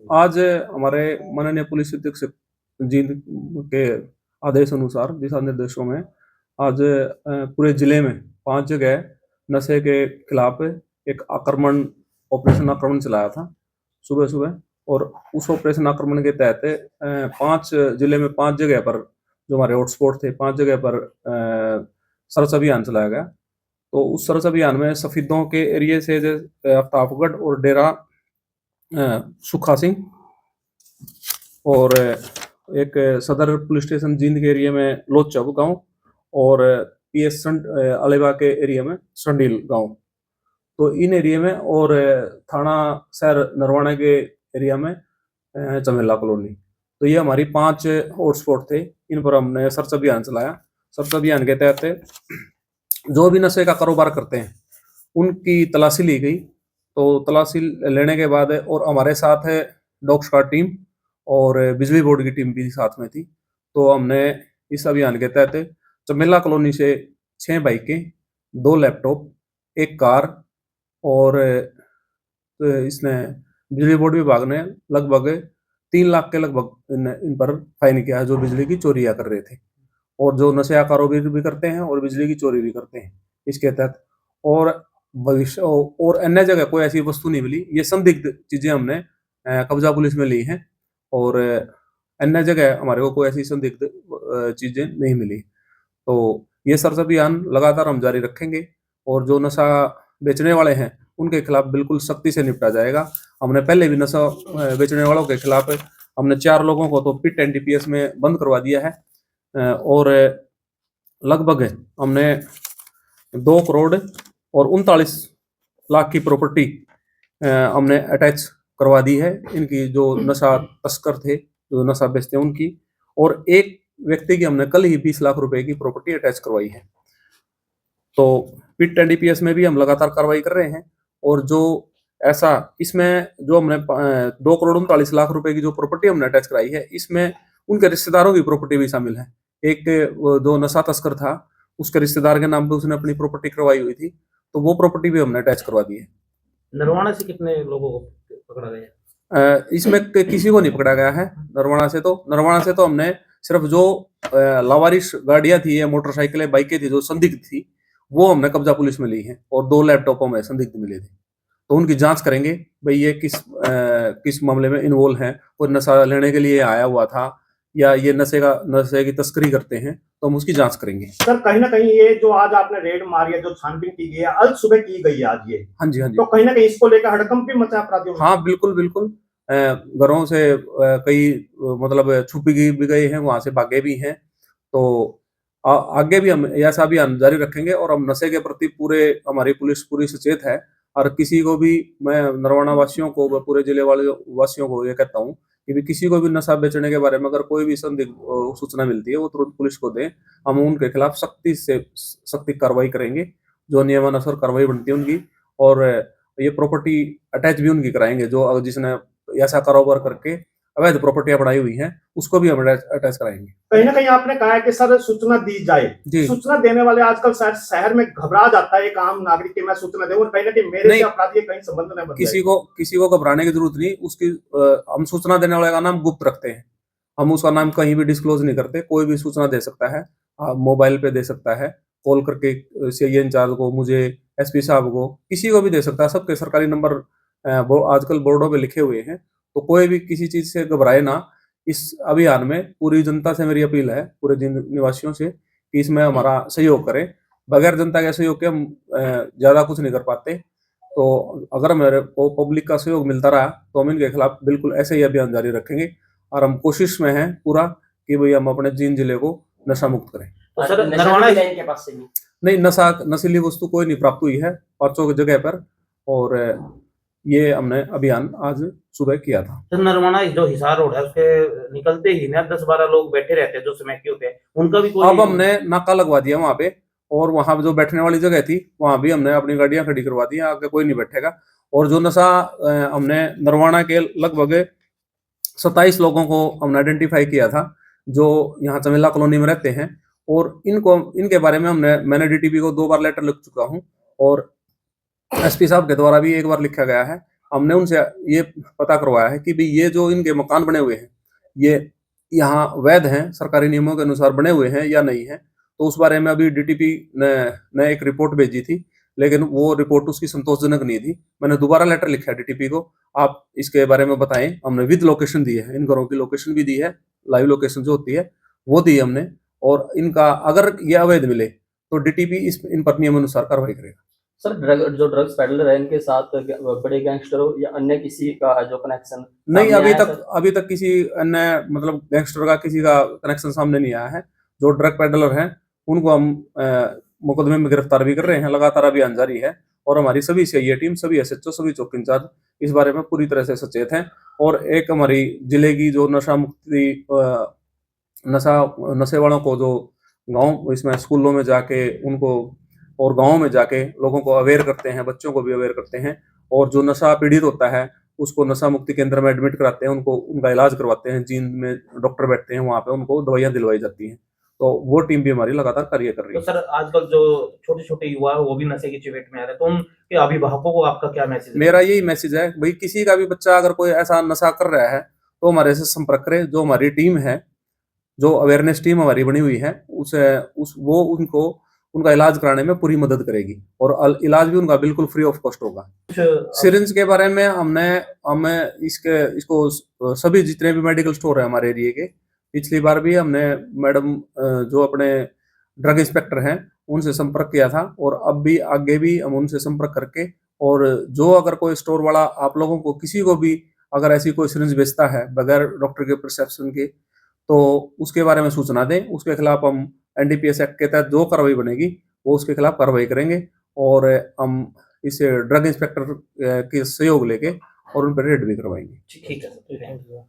आज हमारे माननीय पुलिस अधीक्षक जी के आदेश अनुसार दिशा निर्देशों में आज पूरे जिले में 5 जगह नशे के खिलाफ एक ऑपरेशन आक्रमण चलाया था सुबह-सुबह। और उस ऑपरेशन आक्रमण के तहत 5 जिले में 5 जगह पर जो हमारे हॉटस्पॉट थे 5 जगह पर सर्च अभियान चलाया गया। तो उस सर्च अभियान में सफीदों के एरिये से आफ्ताबगढ़ और डेरा सुखा सिंह और एक सदर पुलिस स्टेशन जींद के एरिया में लोचब गांव और पीएस अलेवा के एरिया में संडील गांव। तो इन एरिया में और थाना शहर नरवाना के एरिया में चमेला कॉलोनी। तो ये हमारी 5 हॉटस्पॉट थे, इन पर हमने सर्च अभियान चलाया। सर्च अभियान के तहत जो भी नशे का कारोबार करते हैं उनकी तलाशी ली गई। तो तलाशी लेने के बाद और हमारे साथ है डॉग स्क्वाड टीम और बिजली बोर्ड की टीम भी साथ में थी। तो हमने इस अभियान के तहत चमेला कॉलोनी से 6 बाइकें, 2 लैपटॉप, 1 कार और इसने बिजली बोर्ड विभाग ने लगभग 3 लाख के लगभग इन पर फाइन किया है जो बिजली की चोरियां कर रहे थे और जो नशे का कारोबार भी करते हैं और बिजली की चोरी भी करते हैं इसके तहत। और भविष्य और अन्य जगह कोई ऐसी वस्तु नहीं मिली। ये संदिग्ध चीजें हमने कब्जा पुलिस में ली हैं और अन्य जगह हमारे को कोई ऐसी संदिग्ध चीजें नहीं मिली। तो ये सर्च अभियान लगातार हम जारी रखेंगे और जो नशा बेचने वाले हैं उनके खिलाफ बिल्कुल सख्ती से निपटा जाएगा। हमने पहले भी नशा बेचने वालों के खिलाफ हमने 4 लोगों को तो पिट एनडीपीएस में बंद करवा दिया है और लगभग हमने 2 करोड़ और 39 लाख की प्रॉपर्टी हमने अटैच करवा दी है इनकी जो नशा तस्कर थे, जो नशा बेचते हैं उनकी। और एक व्यक्ति की हमने कल ही 20 लाख रुपए की प्रॉपर्टी अटैच करवाई है। तो पिट एनडीपीएस में भी हम लगातार कार्रवाई कर रहे हैं और जो ऐसा इसमें जो हमने 2 करोड़ 39 लाख रुपए की जो प्रॉपर्टी हमने अटैच कराई है इसमें उनके रिश्तेदारों की प्रॉपर्टी भी शामिल है। एक जो नशा तस्कर था उसके रिश्तेदार के नाम पे उसने अपनी प्रॉपर्टी करवाई हुई थी, तो वो प्रॉपर्टी भी हमने अटैच करवा दी है। नरवाना से कितने लोगों को पकड़ा गया? इसमें किसी को नहीं पकड़ा गया है। नरवाना से तो हमने सिर्फ जो लावारिश गाड़ियां थी या मोटरसाइकिलें बाइकें थी जो संदिग्ध थी वो हमने कब्जा पुलिस में ली है और 2 लैपटॉपों में संदिग्ध मिले थे। तो उनकी जांच करेंगे भाई ये किस मामले में इन्वॉल्व है, कोई नशा लेने के लिए आया हुआ था या ये नशे की तस्करी करते हैं, तो हम उसकी जांच करेंगे। सर कहीं ना कहीं ये जो आज आपने रेड मारी है, जो छानबीन की गई है, आज सुबह की गई है आज ये। हाँ जी, हाँ जी। तो कहीं ना कहीं इसको लेकर हड़कंप भी मचा अपराधियों में। हाँ बिल्कुल बिल्कुल। घरों से कई मतलब छुपी भी गए हैं, वहां से भागे भी हैं। तो आगे भी हम ऐसा अभियान जारी रखेंगे और हम नशे के प्रति हमारी पुलिस पूरी सचेत है। और किसी को भी मैं नरवाना वासियों को पूरे जिले वाले वासियों को ये कहता हूँ कि भी किसी को भी नशा बेचने के बारे में अगर कोई भी संदिग्ध सूचना मिलती है वो तुरंत पुलिस को दें। हम उनके खिलाफ सख्ती कार्रवाई करेंगे, जो नियमानुसार कार्रवाई बनती है उनकी। और ये प्रॉपर्टी अटैच भी उनकी कराएंगे जो जिसने ऐसा कारोबार करके अवैध प्रॉपर्टियां बनाई हुई हैं उसको भी हम अटैच कराएंगे। कहीं ना कहीं आपने कहा है कि सर सूचना दी जाए, सूचना देने वाले आजकल शहर में घबरा जाता है एक आम नागरिक की मैं सूचना दूं, कहीं ना कहीं मेरे से अपराधी कहीं संबंध नहीं बनता। किसी को घबराने की जरूरत नहीं। उसकी हम सूचना देने वाले का नाम गुप्त रखते हैं, हम उसका नाम कहीं भी डिस्क्लोज नहीं करते। कोई भी सूचना दे सकता है, मोबाइल पे दे सकता है, कॉल करके सीआईए इंचार्ज को, मुझे, एसपी साहब को, किसी को भी दे सकता है। सबके सरकारी नंबर आजकल बोर्डों पे लिखे हुए हैं, तो कोई भी किसी चीज से घबराए ना। इस अभियान में पूरी जनता से मेरी अपील है, पूरे निवासियों से, कि इसमें हमारा सहयोग करें। बगैर जनता के सहयोग के हम ज्यादा कुछ नहीं कर पाते। तो अगर मेरे को पब्लिक का सहयोग मिलता रहा तो हम इनके खिलाफ बिल्कुल ऐसे ही अभियान जारी रखेंगे और हम कोशिश में हैं पूरा कि भाई हम अपने जींद जिले को नशा मुक्त करें। तो सर नरवाना के पास से नहीं, नशीली वस्तु कोई नहीं प्राप्त हुई है 5 जगह पर और ये हमने अभियान आज सुबह किया था। तो नरवाना जो हिसार रोड है उसके निकलते ही ना 10-12 लोग बैठे रहते हैं जो स्मैकी होते हैं, उनका भी कोई अब हमने नाका लगवा दिया वहां पे और वहां जो बैठने वाली जगह थी वहां भी हमने अपनी गाड़ियां खड़ी करवा दी, आगे कोई नहीं बैठेगा। और जो नशा हमने नरवाना के लगभग 27 लोगों को हमने आइडेंटिफाई किया था जो यहाँ चमेला कॉलोनी में रहते हैं और इनके बारे में मैंने डीटीपी को 2 बार लेटर लिख चुका हूँ और एसपी साहब के द्वारा भी 1 बार लिखा गया है हमने उनसे ये पता करवाया है कि भाई ये जो इनके मकान बने हुए हैं ये यहाँ वैध हैं, सरकारी नियमों के अनुसार बने हुए हैं या नहीं है। तो उस बारे में अभी डीटीपी ने एक रिपोर्ट भेजी थी, लेकिन वो रिपोर्ट उसकी संतोषजनक नहीं थी। मैंने दोबारा लेटर लिखा है डीटीपी को, आप इसके बारे में बताएं। हमने विद लोकेशन दी है, इन घरों की लोकेशन भी दी है, लाइव लोकेशन जो होती है वो दी हमने। और इनका अगर ये अवैध मिले तो डीटीपी इन पर नियम अनुसार कार्रवाई करेगा। सर जो ड्रग्स पेडलर है इनके साथ बड़े गैंगस्टरों या अन्य किसी का जो कनेक्शन नहीं, अभी तक किसी अन्य मतलब गैंगस्टर का किसी का कनेक्शन सामने नहीं आया है। जो ड्रग पेडलर हैं उनको हम मुकदमे में गिरफ्तार भी कर रहे हैं, लगातार अभियान जारी है। और हमारी सभी सीआईए टीम, सभी एसएचओ, सभी चौकी इंचार्ज इस बारे में पूरी तरह से सचेत हैं। और एक हमारी जिले की जो नशा मुक्ति नशे वालों को जो गांव इसमें स्कूलों में जाके उनको और गांव में जाके लोगों को अवेयर करते हैं, बच्चों को भी अवेयर करते हैं। और जो नशा पीड़ित होता है उसको नशा मुक्ति केंद्र में एडमिट कराते हैं, उनको उनका इलाज करवाते हैं। जींद में डॉक्टर बैठते हैं, वहां पे उनको दवाइयां दिलवाई जाती हैं। तो वो टीम भी हमारी लगातार कार्य कर रही है। तो सर आजकल जो छोटे छोटे युवा है वो भी नशे की चपेट में आ रहे हैं, तो उनके अभिभावकों को आपका क्या मैसेज है? मेरा यही मैसेज है भाई, किसी का भी बच्चा अगर कोई ऐसा नशा कर रहा है तो हमारे से संपर्क करे। जो हमारी टीम है, जो अवेयरनेस टीम हमारी बनी हुई है, वो उनको उनका इलाज कराने में पूरी मदद करेगी। और इलाज भी उनका बिल्कुल फ्री ऑफ कॉस्ट होगा। सिरिंज के बारे में हमें इसको सभी जितने भी मेडिकल स्टोर है हमारे एरिया के, पिछली बार भी हमने मैडम जो अपने ड्रग इंस्पेक्टर हैं उनसे संपर्क किया था। और अब भी आगे भी हम उनसे संपर्क करके, और जो अगर कोई स्टोर वाला आप लोगों को किसी को भी अगर ऐसी कोई सिरिंज बेचता है बगैर डॉक्टर के प्रिस्क्रिप्शन के, तो उसके बारे में सूचना दें। उसके खिलाफ हम एनडीपीएस एक्ट के तहत जो कार्रवाई बनेगी वो उसके खिलाफ कार्रवाई करेंगे। और हम इस ड्रग इंस्पेक्टर के सहयोग लेके और उन पर रेड भी करवाएंगे। ठीक है सर।